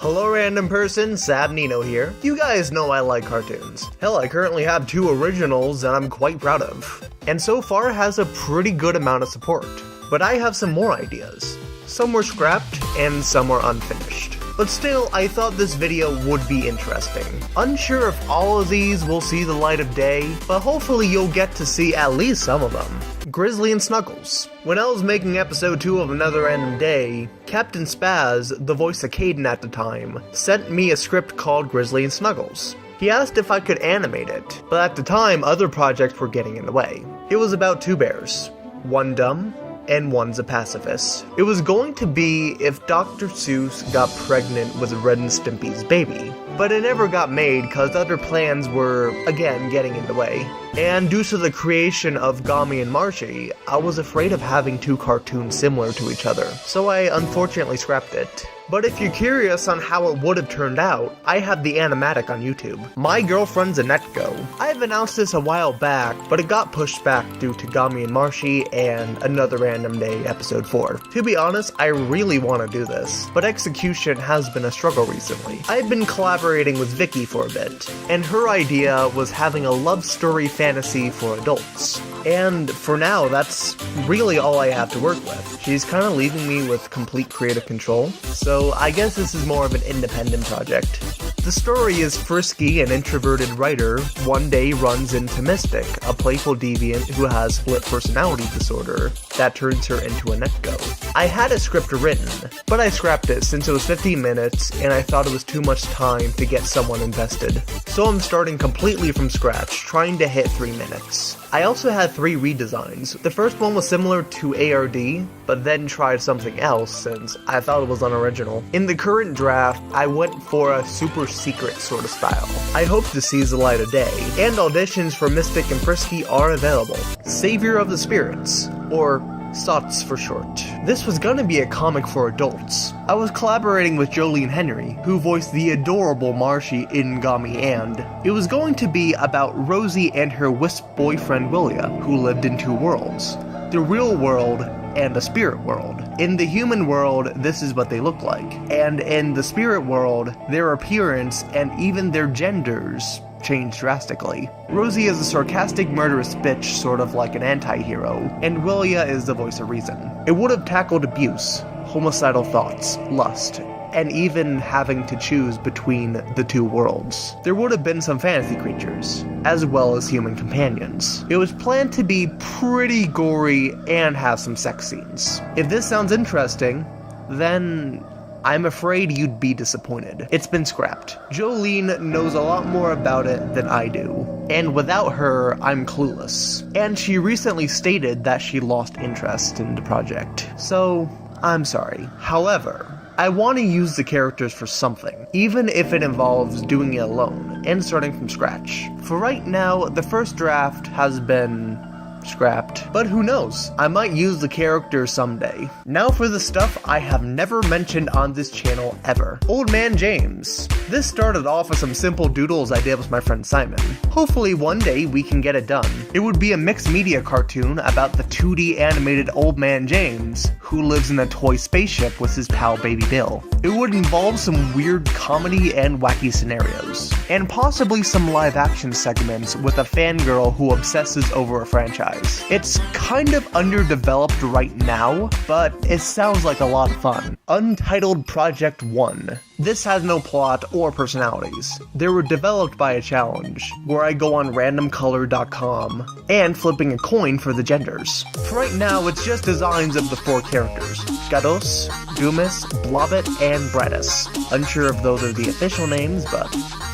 Hello random person, Sab Nino here. You guys know I like cartoons. Hell, I currently have 2 originals that I'm quite proud of. And so far has a pretty good amount of support. But I have some more ideas. Some were scrapped, and some were unfinished. But still, I thought this video would be interesting. Unsure if all of these will see the light of day, but hopefully you'll get to see at least some of them. Grizzly and Snuggles. When I was making episode 2 of Another Random Day, Captain Spaz, the voice of Caden at the time, sent me a script called Grizzly and Snuggles. He asked if I could animate it, but at the time other projects were getting in the way. It was about 2 bears, one dumb, and one's a pacifist. It was going to be if Dr. Seuss got pregnant with Ren and Stimpy's baby, but it never got made because other plans were, again, getting in the way. And due to the creation of Gami and Marshy, I was afraid of having 2 cartoons similar to each other, so I unfortunately scrapped it. But if you're curious on how it would have turned out, I have the animatic on YouTube. My girlfriend's a netgo. I've announced this a while back, but it got pushed back due to Gami and Marshy and Another Random Day episode 4. To be honest, I really want to do this, but execution has been a struggle recently. I've been collaborating with Vicky for a bit, and her idea was having a love story fantasy for adults. And for now, that's really all I have to work with. She's kind of leaving me with complete creative control, so I guess this is more of an independent project. The story is Frisky, an introverted writer, one day runs into Mystic, a playful deviant who has split personality disorder that turns her into a netgo. I had a script written, but I scrapped it since it was 15 minutes and I thought it was too much time to get someone invested. So I'm starting completely from scratch, trying to hit 3 minutes. I also had 3 redesigns. The first one was similar to ARD, but then tried something else since I thought it was unoriginal. In the current draft, I went for a super secret sort of style. I hope to see the light of day, and auditions for Mystic and Frisky are available. Savior of the Spirits, or SOTS for short. This was gonna be a comic for adults. I was collaborating with Jolene Henry, who voiced the adorable Marshy in Gami and. It was going to be about Rosie and her wisp boyfriend Willia, who lived in 2 worlds. The real world and the spirit world. In the human world, this is what they look like. And in the spirit world, their appearance and even their genders changed drastically. Rosie is a sarcastic, murderous bitch, sort of like an anti-hero, and Willia is the voice of reason. It would have tackled abuse, homicidal thoughts, lust, and even having to choose between the 2 worlds. There would have been some fantasy creatures, as well as human companions. It was planned to be pretty gory and have some sex scenes. If this sounds interesting, then I'm afraid you'd be disappointed. It's been scrapped. Jolene knows a lot more about it than I do, and without her, I'm clueless. And she recently stated that she lost interest in the project, so I'm sorry. However, I want to use the characters for something, even if it involves doing it alone and starting from scratch. For right now, the first draft has been scrapped, but who knows, I might use the character someday. Now for the stuff I have never mentioned on this channel ever. Old Man James. This started off with some simple doodles I did with my friend Simon. Hopefully one day we can get it done. It would be a mixed media cartoon about the 2D animated Old Man James, who lives in a toy spaceship with his pal Baby Bill. It would involve some weird comedy and wacky scenarios, and possibly some live action segments with a fangirl who obsesses over a franchise. It's kind of underdeveloped right now, but it sounds like a lot of fun. Untitled Project 1. This has no plot or personalities. They were developed by a challenge, where I go on randomcolor.com and flipping a coin for the genders. For right now, it's just designs of the 4 characters: Gados, Dumas, Blobbit, and Bradis. Unsure if those are the official names, but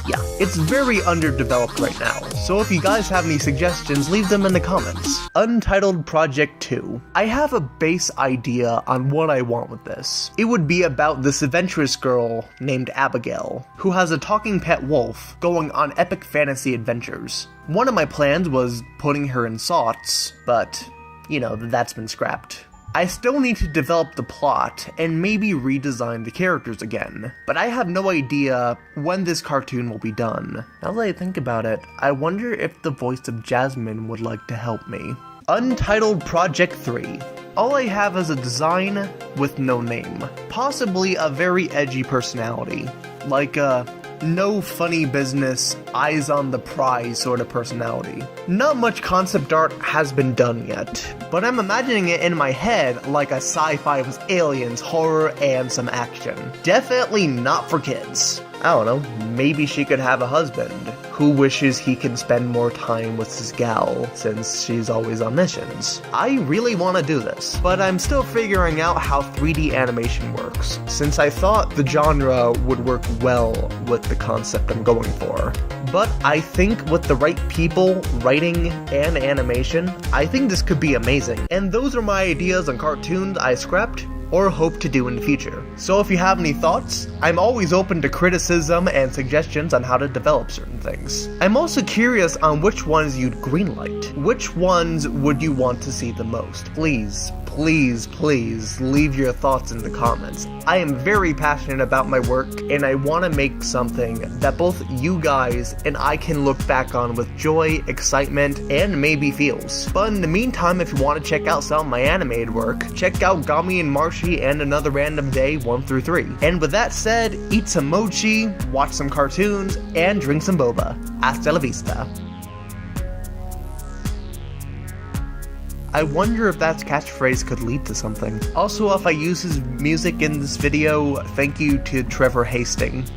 yeah. It's very underdeveloped right now, so if you guys have any suggestions, leave them in the comments. Untitled Project 2. I have a base idea on what I want with this. It would be about this adventurous girl named Abigail, who has a talking pet wolf going on epic fantasy adventures. One of my plans was putting her in SOTS, but, you know, that's been scrapped. I still need to develop the plot and maybe redesign the characters again, but I have no idea when this cartoon will be done. Now that I think about it, I wonder if the voice of Jasmine would like to help me. Untitled Project 3. All I have is a design with no name. Possibly a very edgy personality. Like a no funny business, eyes on the prize sort of personality. Not much concept art has been done yet, but I'm imagining it in my head like a sci-fi with aliens, horror, and some action. Definitely not for kids. I don't know, maybe she could have a husband who wishes he can spend more time with his gal since she's always on missions. I really want to do this, but I'm still figuring out how 3D animation works, since I thought the genre would work well with the concept I'm going for. But I think with the right people, writing, and animation, I think this could be amazing. And those are my ideas on cartoons I scrapped or hope to do in the future. So if you have any thoughts, I'm always open to criticism and suggestions on how to develop certain things. I'm also curious on which ones you'd greenlight. Which ones would you want to see the most? Please leave your thoughts in the comments. I am very passionate about my work, and I want to make something that both you guys and I can look back on with joy, excitement, and maybe feels. But in the meantime, if you want to check out some of my animated work, check out Gami and Marshy and Another Random Day 1 through 3. And with that said, eat some mochi, watch some cartoons, and drink some boba. Hasta la vista. I wonder if that catchphrase could lead to something. Also, if I use his music in this video, thank you to Trevor Hastings.